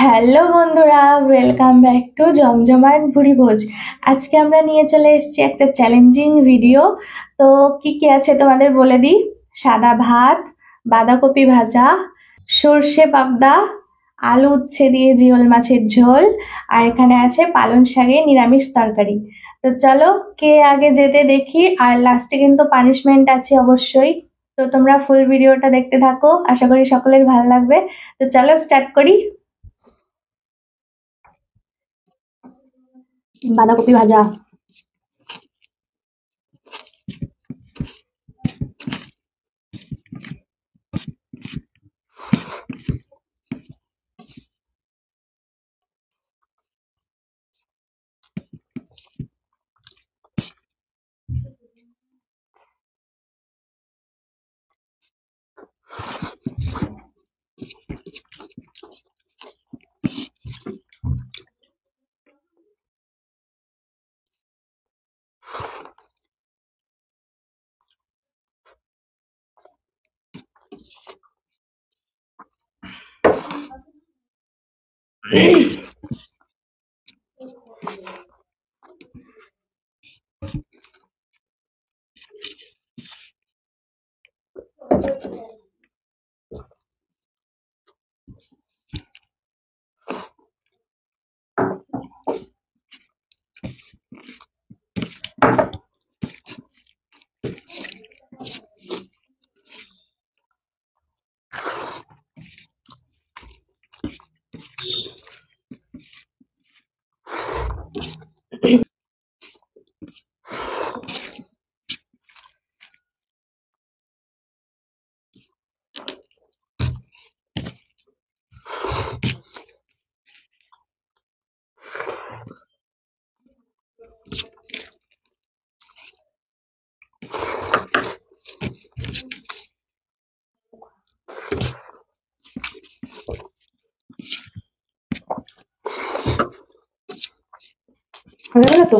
Hello বন্ধুরা, welcome back to জমজমাট ভুড়ি ভোজ। আজকে আমরা নিয়ে চলে এসেছি একটা চ্যালেঞ্জিং ভিডিও। তো কি কি আছে তোমাদের বলে দিই। সাদা ভাত, বাঁধাকপি ভাজা, সর্ষে পাবদা, আলু উচ্ছে দিয়ে জিওল মাছের ঝোল, আর এখানে আছে পালং শাকের নিরামিষ তরকারি। তো চলো, কে আগে যেতে দেখি। আর লাস্টে কিন্তু পানিশমেন্ট আছে অবশ্যই। তো তোমরা ফুল ভিডিওটা দেখতে থাকো, আশা করি সকলের ভালো লাগবে। তো চলো স্টার্ট করি। বাঁধাকপি ভাজা। হয়ে গেল তো।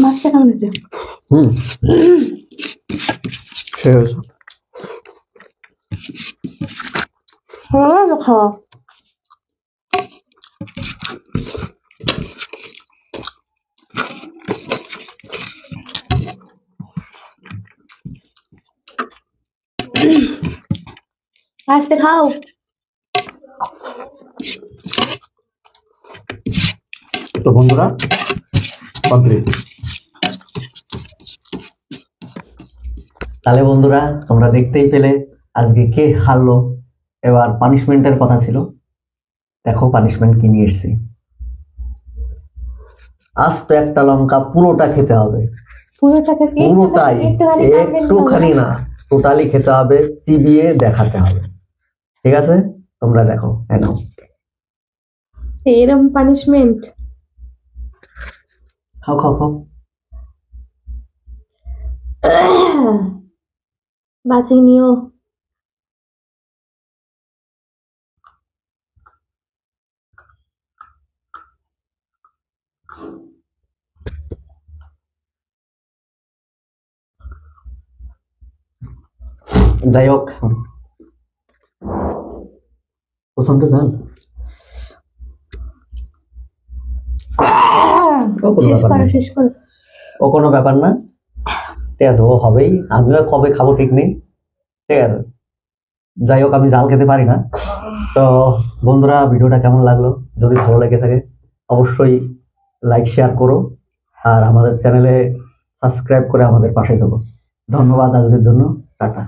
মাছটা কেমন হয়েছে? সেই হয়েছে। খাওয়া। আস্তে খাও। তো বন্ধুরা, কমপ্লিট। তাহলে বন্ধুরা, তোমরা দেখতেই পেলে আজকে কে হারলো। এবার পানিশমেন্টের কথা ছিল, দেখো পানিশমেন্ট কি নিয়ে এসেছি। আজ তো একটা লঙ্কা পুরোটা খেতে হবে, পুরোটা খেতে পুরোটাই, একটুখানি না। টোটালি খেতে হবে, চিবিয়ে দেখাতে হবে। ঠিক আছে, তোমরা দেখো। নাও, এরকম পানিশমেন্ট। খাও খাও খাও। বাঁচিয়ে নিও। যাই হোক, প্রচন্ড ঝাল। শেষ করো, শেষ করো। ও কোনো ব্যাপার না, ঠিক আছে, ও হবেই। আমিও কবে খাবো ঠিক নেই, ঠিক আছে। যাই হোক, আমি ঝাল খেতে পারি না। তো বন্ধুরা, ভিডিওটা কেমন লাগলো? যদি ভালো লেগে থাকে অবশ্যই লাইক শেয়ার করো, আর আমাদের চ্যানেলে সাবস্ক্রাইব করে আমাদের পাশে থাকো। ধন্যবাদ আজকের জন্য, টাটা।